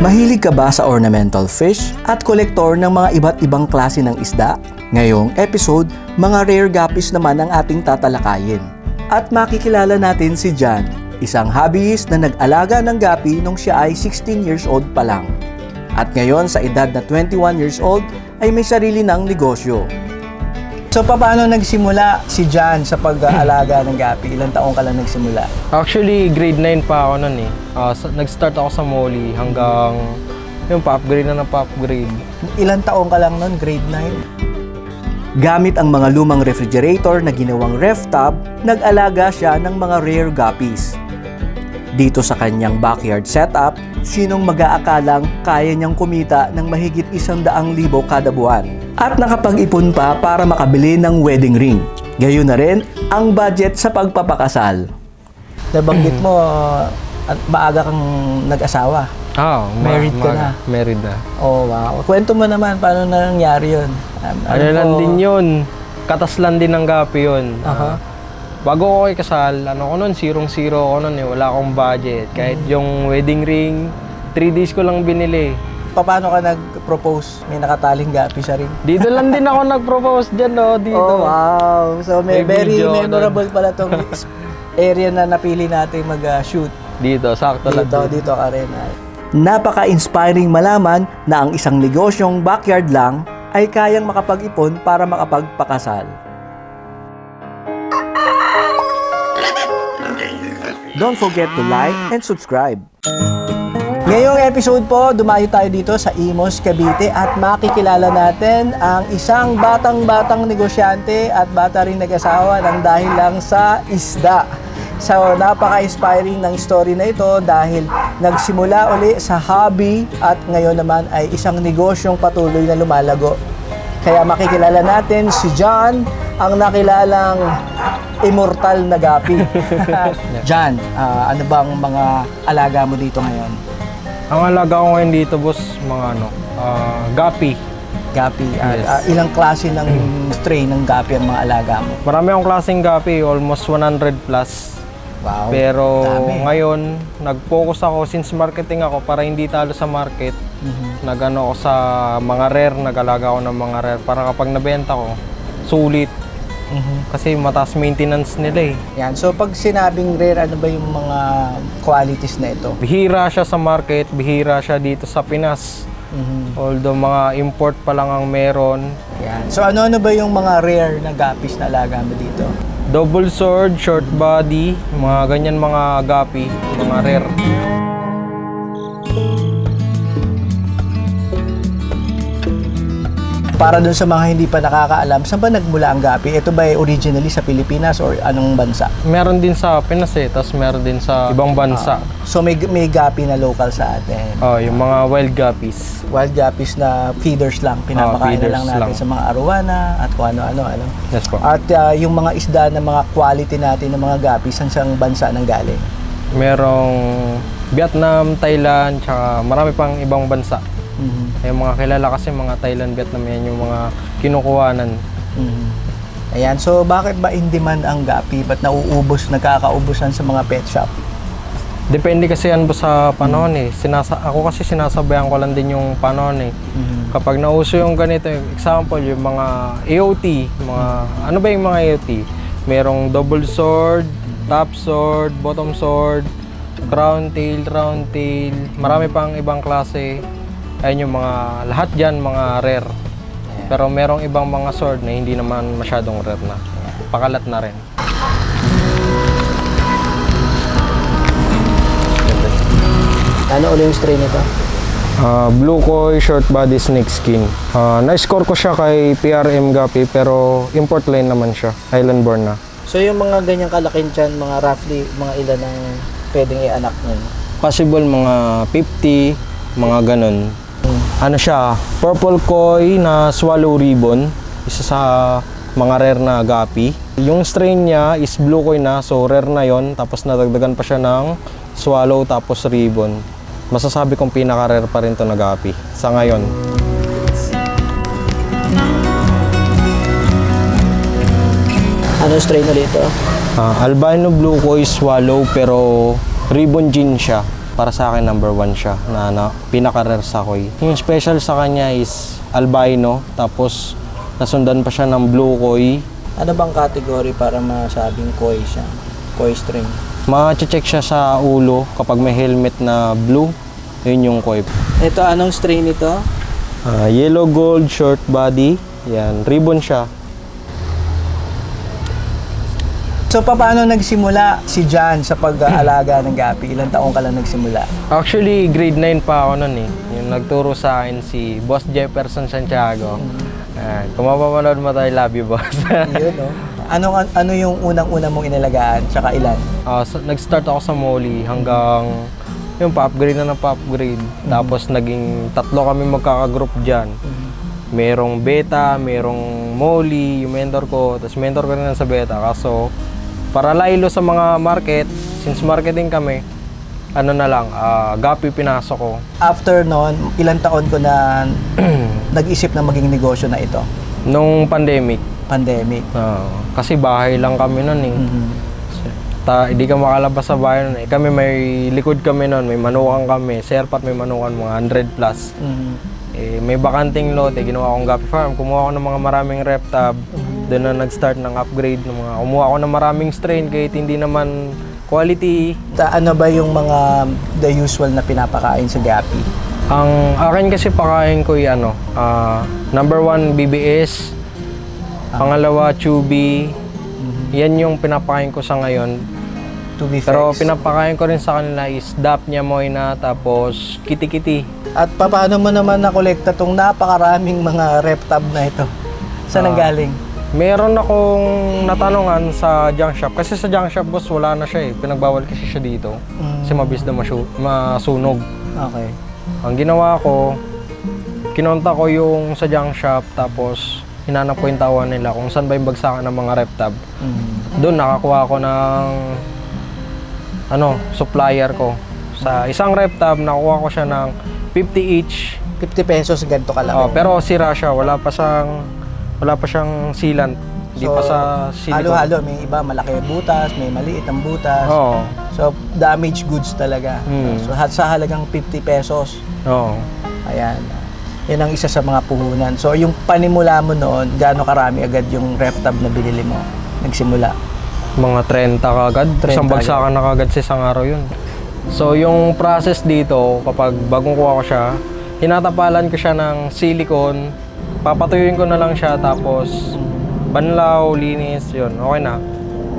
Mahilig ka ba sa ornamental fish at kolektor ng mga iba't ibang klase ng isda? Ngayong episode, mga rare guppies naman ang ating tatalakayin. At makikilala natin si John, isang hobbyist na nag-alaga ng guppy nung siya ay 16 years old pa lang. At ngayon sa edad na 21 years old ay may sarili ng negosyo. So paano nagsimula si John sa pag-aalaga ng guppy? Ilang taong ka lang nagsimula? Actually, grade 9 pa ako nun eh. Nag-start ako sa Molly hanggang yung pa-upgrade na pa-upgrade. Ilang taong ka lang nun? Grade 9? Gamit ang mga lumang refrigerator na ginawang ref tub, nag-alaga siya ng mga rare guppies. Dito sa kanyang backyard setup, sinong mag-aakalang kaya niyang kumita ng mahigit 100,000 kada buwan at nakapag-ipon pa para makabili ng wedding ring. Gayon na rin ang budget sa pagpapakasal. Nabanggit mo, maaga kang nag-asawa. Married ka na. Married na. Oh, wow. Kwento mo naman, paano nangyari yun? Ano lang din yun. Katas lang din ng guppy yun. Bago ako ikasal, ko nun, 0-0 ako nun eh. Wala akong budget. Kahit yung wedding ring, 3 days ko lang binili. Paano ka nag-propose? May nakataling guppy sa ring? Dito lang din ako nag-propose dyan, no? Dito. Oh, wow. So, May very video memorable pala tong area na napili natin mag-shoot. Dito, sakto lang. Dito ka rin. Napaka-inspiring malaman na ang isang negosyong backyard lang ay kayang makapag-ipon para makapagpakasal. Don't forget to like and subscribe. Ngayong episode po, dumayo tayo dito sa Imus, Cavite at makikilala natin ang isang batang-batang negosyante at bata rin nag-asawa ng dahil lang sa isda. So, napaka-inspiring ng story na ito dahil nagsimula uli sa hobby at ngayon naman ay isang negosyong patuloy na lumalago. Kaya makikilala natin si John, ang nakilalang immortal na guppy. John, ano bang mga alaga mo dito ngayon? Ang alaga ko ngayon dito, boss, mga guppy. Guppy. Yes. Ilang klase ng strain ng guppy ang mga alaga mo? Marami akong klaseng guppy, almost 100 plus. Wow. Pero dami. ngayon, nag-focus ako since marketing ako para hindi talo sa market. Nag-ano ako sa mga rare, nag-alaga ako ng mga rare para kapag nabenta ko, sulit. Kasi mataas maintenance nila eh. Yan. So pag sinabing rare, ano ba yung mga qualities na ito? Bihira siya sa market, bihira siya dito sa Pinas. Although mga import pa lang ang meron. Yan. So ano ba yung mga rare na guppies na alaga mo dito? Double sword, short body, mga ganyan mga guppy, mga rare. Para dun sa mga hindi pa nakakaalam, saan ba nagmula ang guppy? Ito ba ay originally sa Pilipinas or anong bansa? Meron din sa Pinas eh, tapos meron din sa ibang bansa. So may guppy na local sa atin. Yung mga wild guppies. Wild guppies na feeders lang, pinapakain na feeders lang natin lang. sa mga arowana at kung ano-ano. Yes po. At yung mga isda na mga quality natin ng mga guppies, saan bansa nang galing? Merong Vietnam, Thailand, tsaka marami pang ibang bansa. Yung mga kilala kasi mga Thailand, Vietnam, yan yung mga kinukuhanan. Ayan, so bakit ba in demand ang guppy? Ba't nagkakaubusan sa mga pet shop? Depende kasi yan sa panahon eh. Ako kasi sinasabayan ko lang din yung panahon eh. Kapag nauso yung ganito, example, yung mga AOT, ano ba yung mga AOT? Merong double sword, top sword, bottom sword, crown tail, round tail, marami pang ibang klase. Ayun yung mga, lahat dyan mga rare. Pero merong ibang mga sword na hindi naman masyadong rare na. Pakalat na rin. Ano ulit yung strain nito? Blue Koi Short Body Snake Skin. Na-score ko siya kay PRM Guppy pero import line naman siya. Island born na. So yung mga ganyang kalaking tiyan, mga roughly, mga ilan ang pwedeng i-anak nun? Possible mga 50, mga ganun. Ano siya, purple koi na swallow ribbon, isa sa mga rare na guppy. Yung strain niya is blue koi na, so rare na yon. Tapos nadagdagan pa siya ng swallow tapos ribbon. Masasabi kong pinaka-rare pa rin to na guppy sa ngayon. Ano strain ulit ito? Albino blue koi swallow pero ribbon gin siya. para sa akin number 1 siya na pinaka-rare sa koi. Yung special sa kanya is albino, tapos nasundan pa siya ng blue koi. Ano bang category para masabing koi siya? Koi string. Ma-check siya sa ulo kapag may helmet na blue, yun yung koi. Ito, anong strain ito? Yellow gold short body, yan, ribbon siya. So, paano nagsimula si John sa pag-aalaga ng gapi? Ilang taong ka lang nagsimula? Actually, grade 9 pa ako nun eh. Yung nagturo sa akin si Boss Jefferson Santiago. Kung mapapanood mo tayo, love you, boss. Yun, no? Ano yung unang-una mong inalagaan? Tsaka ilan? Nag-start ako sa Molly hanggang yung pa-upgrade na ng pa-upgrade. Tapos naging 3 kami magkaka-group dyan. Merong beta, merong Molly, yung mentor ko. Tapos mentor ko rin sa beta. Kaso, para laylo sa mga market, since marketing kami, gapi pinasok ko. After noon, ilang taon ko na nag-isip na maging negosyo na ito? Nung pandemic. Pandemic. Kasi bahay lang kami nun eh. Hindi ka makalabas sa bahay nun eh. Kami may likod kami nun, may manukan kami. Serpat may manukan, mga 100 plus. May bakanting lote, ginawa akong gapi farm. Kumuha ako ng mga maraming rep tab. Doon na nag-start ng upgrade ng mga. Kumuha ako ng maraming strain kahit hindi naman quality. Ano ba yung mga the usual na pinapakain sa gapi? Ang akin kasi pakain ko yung number 1 BBS, pangalawa Chubby. Yan yung pinapakain ko sa ngayon. To be Pero fixed. pinapakain ko rin sa kanila is Dapnya Moina, tapos Kitty. At paano mo naman nakolekta tong napakaraming mga rep tab na ito? Saan ang galing? Meron akong natanungan sa junk shop. Kasi sa junk shop, boss, wala na siya eh. Pinagbawal kasi siya dito. Kasi mabilis na masunog. Okay. Ang ginawa ko, kinonta ko yung sa junk shop, tapos hinanap ko yung tawa nila kung saan ba yung bagsakan ng mga rep tab. Doon nakakuha ko ng supplier ko. Sa isang rep tab, nakuha ko siya ng 50 each. 50 pesos ganito kalaki. Pero sira siya, wala pa siyang sealant. Hindi pa sa silicone. Halo-halo, may iba malaki butas, may maliit ang butas. Oo. So damaged goods talaga. So sa halagang 50 pesos. Oo. Ayan. Yan ang isa sa mga puhunan. So yung panimula mo noon, gaano karami agad yung ref tab na binili mo? Nagsimula. Mga 30 kagad. 30 Isang bagsakan na kagad sa isang araw yun. So yung process dito, kapag bagong kuha ko siya, tinatapalan ko siya ng silicone, papatuyuin ko na lang siya, tapos banlaw, linis, yun, okay na.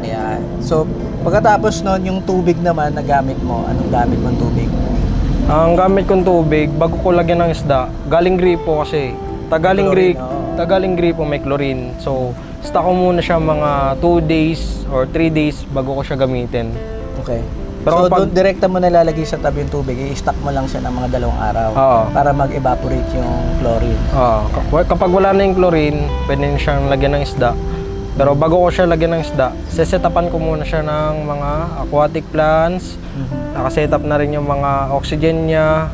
Ayan. So pagkatapos noon, yung tubig naman na gamit mo, anong gamit mong tubig? Ang gamit kong tubig, bago ko lagyan ng isda, galing gripo kasi. Galing gripo may chlorine. So, stock ko muna siya mga 2 days or 3 days bago ko siya gamitin. Okay. Pero So, kapag- direkta mo nalalagay sa tabi yung tubig, i-stock mo lang siya ng mga 2 araw Oo. para mag-evaporate yung chlorine. Kapag wala na yung chlorine, pwede na siyang lagyan ng isda. Pero bago ko siya lagyan ng isda, sesetapan ko muna siya ng mga aquatic plants. Nakaset up na rin yung mga oxygen niya,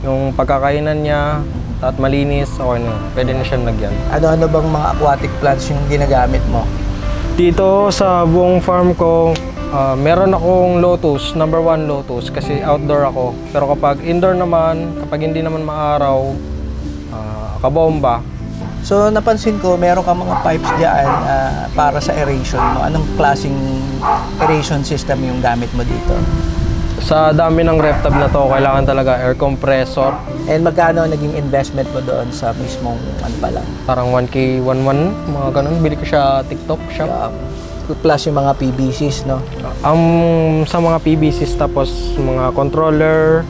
yung pagkakainan niya, at malinis, okay na. Pwede na siyang lagyan. Ano-ano bang mga aquatic plants yung ginagamit mo? Dito sa buong farm ko, meron akong lotus, number 1 lotus, kasi outdoor ako. Pero kapag indoor naman, kapag hindi naman maaraw, kabomba. So napansin ko, meron ka mga pipes diyan para sa aeration mo. Anong klaseng aeration system yung gamit mo dito? Sa dami ng ref tab na to, kailangan talaga air compressor. And magkano ang naging investment mo doon sa mismong pala? Parang 1K, 1,1, mga ganun. Bili ko siya TikTok shop. Plus yung mga PVCs, no? Sa mga PVCs, tapos mga controller,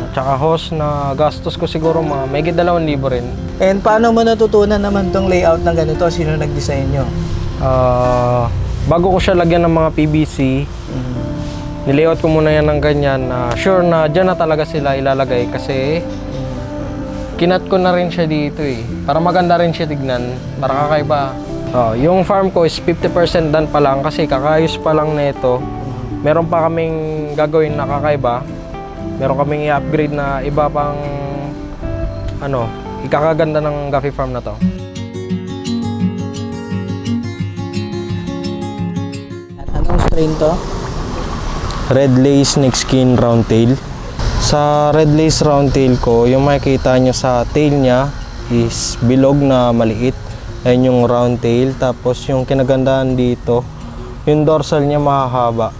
tsaka hose na gastos ko siguro mga may 2,000 rin. And paano mo natutunan naman tong layout ng ganito? Sino nag-design nyo? Bago ko siya lagyan ng mga PVC, nilayout ko muna yan ng ganyan na sure na dyan na talaga sila ilalagay kasi kinat ko na rin siya dito eh. Para maganda rin siya tignan, para kakaiba. Yung farm ko is 50% done pa lang kasi kakayos pa lang nito. Meron pa kaming gagawin na kakaiba. Meron kaming i-upgrade na iba pang ikakaganda ng Gaffy Farm na to. Anong strain to? Red Lace Snakeskin Roundtail. Sa Red Lace Roundtail ko, yung makikita nyo sa tail niya is bilog na maliit. Ayun yung roundtail. Tapos yung kinagandahan dito, yung dorsal niya mahahaba.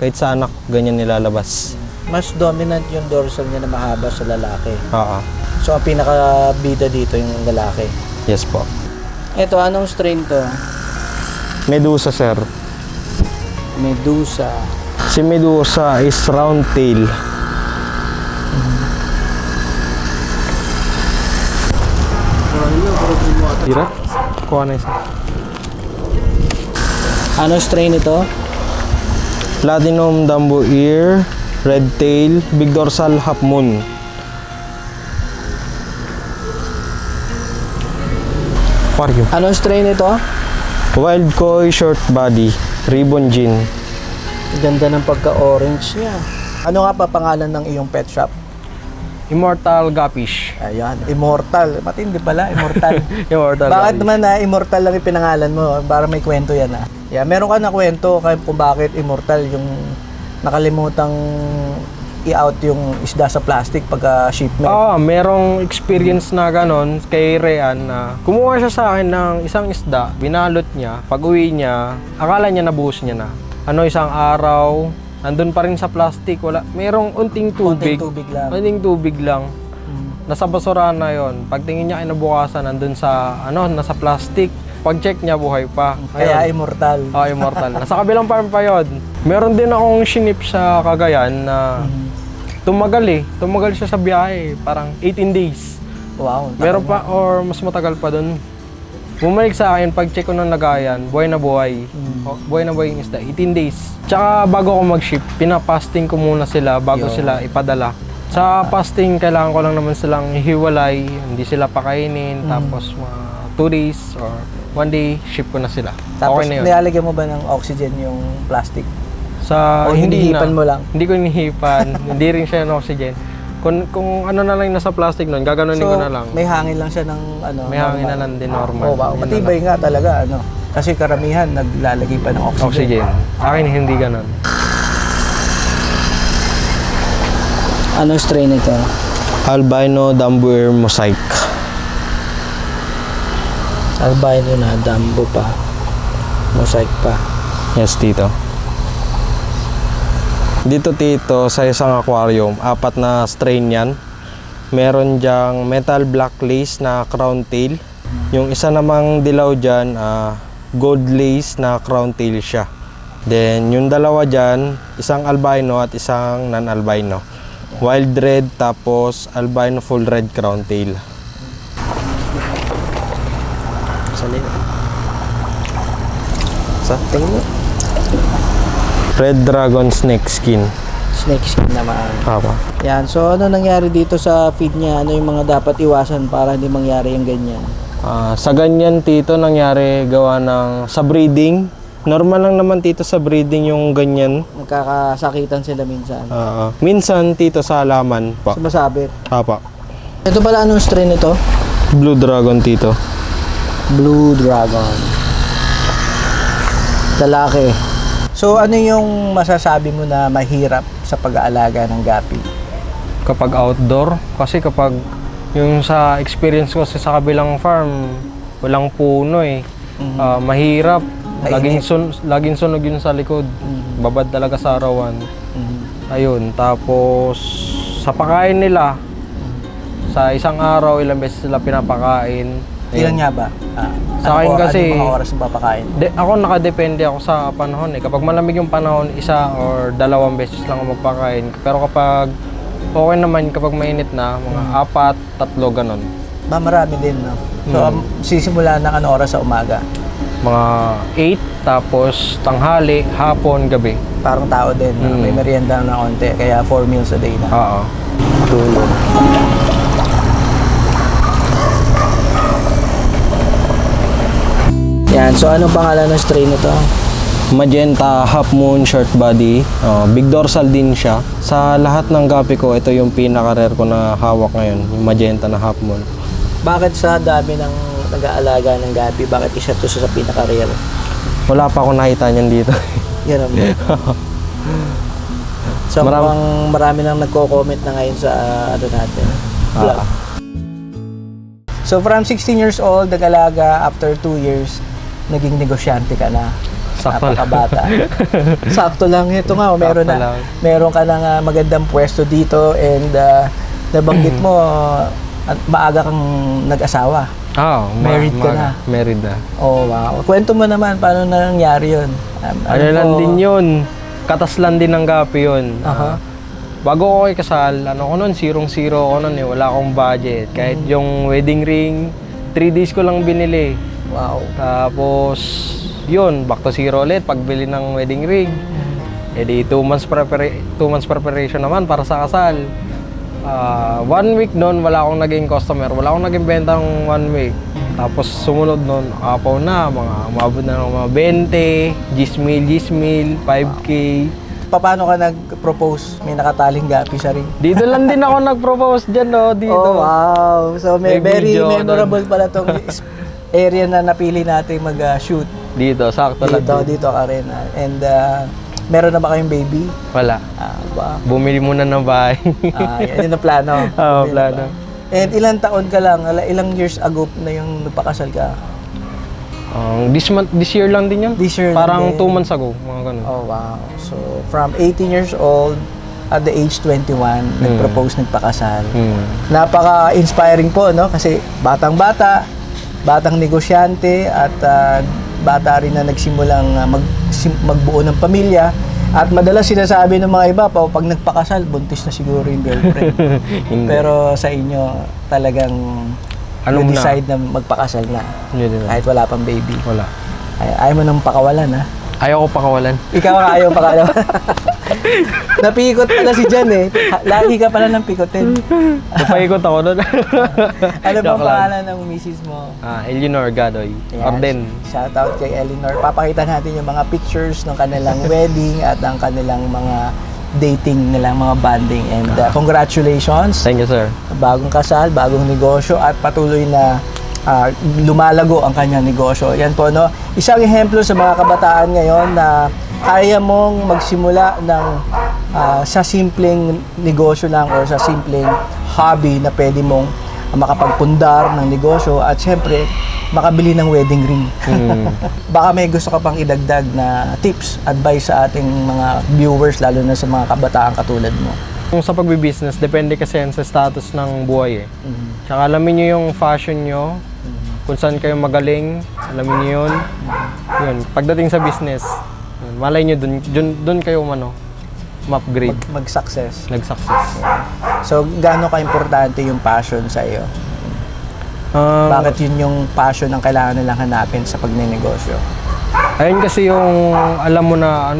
Kahit sa anak, ganyan nilalabas. Mas dominant yung dorsal niya na mahaba sa lalaki. So, ang pinaka-bida dito yung lalaki. Yes po. Ito, anong strain to? Medusa, sir. Medusa. Si Medusa is roundtail. Tira? Kuha na isa. Anong strain ito? Platinum Dumbo Ear, Red Tail, Big Dorsal Half Moon. Aquarium. Anong strain ito? Wild Koi Short Body, Ribbon Gin. Ganda ng pagka-orange niya. Ano nga pa pangalan ng iyong pet shop? Immortal Guppies. Ayan, Immortal. Matindi pala, Immortal. Immortal Bakit Guppies. naman na Immortal lang yung pinangalan mo? Para may kwento yan ah. Yeah, meron ka na kwento kung bakit Immortal yung nakalimutang i-out yung isda sa plastic pagka shipment. Merong experience na ganon kay Rean na kumuha siya sa akin ng isang isda, binalot niya, pag uwi niya, akala niya nabuhos niya na. Isang araw, nandun pa rin sa plastic, wala, merong unting tubig. Unting tubig lang. Nasa basurahan na yon. Pagtingin niya kinabukasan, nandun sa, nasa plastic. Pag-check niya, buhay pa. Kaya Immortal. Immortal. Nasa kabilang farm pa yun. Meron din akong shinip sa Cagayan na tumagal siya sa biyahe. Parang 18 days. Wow. Meron pa, or mas matagal pa dun. Bumalik sa akin, pag-check ko ng lagayan, buhay na buhay. Buhay na buhay yung isda. 18 days. Tsaka bago ako mag-ship, pinapasting ko muna sila bago sila ipadala. Sa fasting, kailangan ko lang naman silang hiwalay, hindi sila pakainin, tapos mga 2 days or 1 day, ship ko na sila. Tapos okay na yun. nilalagyan mo ba ng oxygen yung plastic? Sa O hindi hinihipan na, mo lang? Hindi ko hinihipan, hindi rin siya ng oxygen. Kung ano na lang nasa plastic nun, gaganunin ko na lang. May hangin lang siya ng May hangin na lang din normal. Oh, wow. Yun na Matibay nga talaga, ano. Kasi karamihan naglalagay pa ng oxygen. oxygen. Akin hindi ganun. Anong strain ito? Albino Dumbo Ear Mosaic. Albino na, Dumbo pa. Mosaic pa. Yes, tito. Dito, tito, sa isang aquarium, 4 na strain yan. Meron diyang metal black lace na crown tail. Yung isa namang dilaw dyan, gold lace na crown tail siya. Then, yung dalawa dyan, isang albino at isang non-albino. Wild red, tapos albino full red crown tail. Sa tingin mo? Red dragon snake skin. Snake skin naman. Papa. Yan. So, ano nangyari dito sa feed niya? Ano yung mga dapat iwasan para hindi mangyari yung ganyan? Sa ganyan, tito, nangyari gawa ng sa breeding. Normal lang naman, tito, sa breeding yung ganyan. Nagkakasakitan sila minsan. Minsan, tito, sa halaman pa. Sumasabit. Papa. Ito pala, anong strain ito? Blue dragon, tito. Blue Dragon. Lalaki. So, ano yung masasabi mo na mahirap sa pag-aalaga ng gapi? Kapag outdoor, kasi kapag yung sa experience ko sa kabilang farm, walang puno eh. Mahirap. Laging sunog yun sa likod. Babad talaga sa arawan. Ayun. Tapos, sa pakain nila, sa isang araw, ilang beses sila pinapakain. Ilan nga ba? Sa akin kasi, ano mga oras ang papakain? ako nakadepende ako sa panahon eh. Kapag malamig yung panahon, 1 or 2 beses lang ako magpakain. Pero kapag okay naman, kapag mainit na, mga 4, 3, ganon. Marami din, no? So, sisimula ng ano oras sa umaga? Mga 8, tapos tanghali, hapon, gabi. Parang tao din, no? May merienda na konti, kaya 4 meals a day na. Oo. Tulog. Yan, so anong pangalan ng strain nito? Magenta Half Moon Short Body. Big dorsal din siya. Sa lahat ng gapi ko, ito yung pinaka-rare ko na hawak ngayon. Yung magenta na Half Moon. Bakit sa dami ng nag-aalaga ng gapi, bakit isa to sa pinaka-rare? Wala pa ako nakita niyan dito. Yan ang So marami nang nagko-comment na ngayon sa ano natin, vlog. So from 16 years old, nag-alaga, after 2 years, naging negosyante ka na. Sakto lang. Napakabata. Sakto lang. Ito nga, meron Sakto na. lang. Meron ka ng magandang pwesto dito and nabanggit mo, maaga kang nag-asawa. Married ka na. Married na. Oh, wow. Kwento mo naman, paano nangyari yun? Ano lang din yun. Katas lang din ng gapi yun. Bago ako ikasal, ano ko nun, 0-0 ako nun eh. Wala akong budget. Kahit yung wedding ring, 3 days ko lang binili. Wow. Tapos, yun, back to zero ulit. Pagbili ng wedding ring. Eh di 2 months preparation naman para sa kasal. 1 week nun, wala akong naging customer. Wala akong naging benta ng 1 week. Tapos sumunod nun, apaw na, umabot na ng mga 20, 10,000, 5K. Paano ka nag-propose? May nakataling gapi sa ring? Dito lang din ako nag-propose dyan, no? Dito. Oh, wow. So, May very video memorable pala tong area na napili natin mag-shoot. Dito, sakto lang. Dito ka rin. And meron na ba kayong baby? Wala. Wow. Bumili muna ng bahay. Yan yung plano. Oo, plano. And ilang taon ka lang? Ilang years ago na yung nagpakasal ka? This year lang din yun. This year Parang lang 2 din. months ago, mga ganun. Oh, wow. So, from 18 years old, at the age 21, nag-propose, nagpakasal. Napaka-inspiring po, no? Kasi batang-bata, batang negosyante, at bata rin na nagsimulang magbuo ng pamilya. At madalas sinasabi ng mga iba, pag nagpakasal, buntis na siguro yung girlfriend. Pero sa inyo, talagang decide na magpakasal na. Kahit wala pang baby. Wala. Ayaw mo nang pakawalan, ha? Ayaw ko pakawalan. Ikaw ang ayaw pakawalan. Napikot pala si Jan eh. Lagi ka pala ng pikotin. Napaikot ako doon. Ano bang pangalan ng misis mo? Eleanor Gadoy. Arden. Shout out kay Eleanor. Papakita natin yung mga pictures ng kanilang wedding at ang kanilang mga dating nila, mga bonding. And congratulations. Thank you, sir. Bagong kasal, bagong negosyo at patuloy na lumalago ang kanyang negosyo. Yan po, no? Isang ehemplo sa mga kabataan ngayon na kaya mong magsimula ng sa simpleng negosyo lang or sa simpleng hobby na pwede mong makapagpundar ng negosyo at syempre makabili ng wedding ring. Baka may gusto ka pang idagdag na tips, advice sa ating mga viewers, lalo na sa mga kabataan katulad mo. Kung sa pagbibusiness, depende kasi yan sa status ng buhay eh. Tsaka alamin nyo yung fashion nyo, kung saan kayo magaling, alamin nyo yun. Yun. Pagdating sa business, malay nyo dun kayo ma-upgrade. Mag-success. Nag-success. So, gaano ka-importante yung passion sa iyo? Bakit yun yung passion ang kailangan nilang hanapin sa pagnenegosyo? Ayun kasi yung alam mo na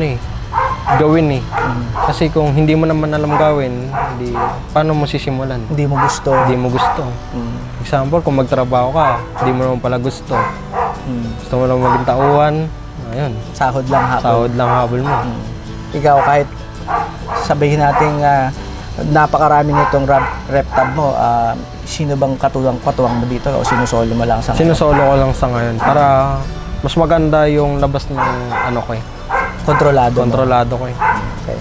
gawin eh. Kasi kung hindi mo naman alam gawin, paano mo sisimulan? Hindi mo gusto. Hindi mo gusto. Example, kung magtrabaho ka, hindi mo naman pala gusto. Gusto mo lang maging tauhan, ayun. Sahod lang habol. Sahod lang habol mo. Ikaw, kahit sabihin natin napakarami nitong rep tab mo, sino bang katuwang mo dito o sinusolo mo lang sa ngayon? Sinusolo ko lang sa ngayon para mas maganda yung labas ng ko eh. Kontrolado ko eh. Okay.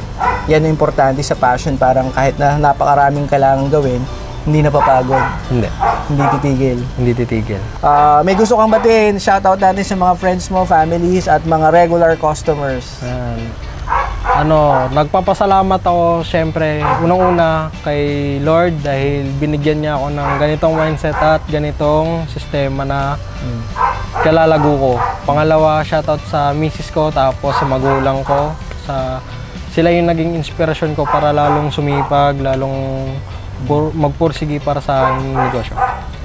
Yan yung importante sa passion, parang kahit na napakaraming kailangan gawin, hindi napapagod. Hindi titigil. Hindi titigil. May gusto kang batiin, shoutout natin sa mga friends mo, families, at mga regular customers. Nagpapasalamat ako syempre unang-una kay Lord dahil binigyan niya ako ng ganitong mindset at ganitong sistema na kalalago ko. Pangalawa, shoutout sa misis ko, tapos sa magulang ko. Sila yung naging inspirasyon ko para lalong sumipag, lalong magpursigi para sa negosyo.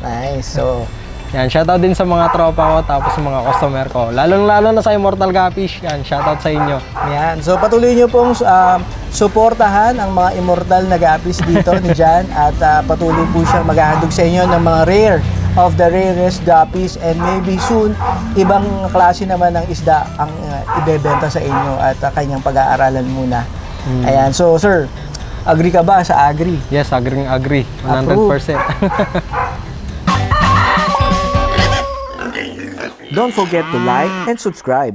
Nice. So, yan, shoutout din sa mga tropa ko, tapos sa mga customer ko. Lalo na sa Immortal Gapish. Yan, shoutout sa inyo. yan. So, patuloy nyo pong suportahan ang mga immortal na gapis dito ni Jan at patuloy po siyang maghahandog sa inyo ng mga rare of the rarest guppies and maybe soon ibang klase naman ng isda ang ibebenta sa inyo at kanyang pag-aaralan muna. Ayan. So, sir, agree ka ba sa agree? Yes, agree. 100%. Don't forget to like and subscribe.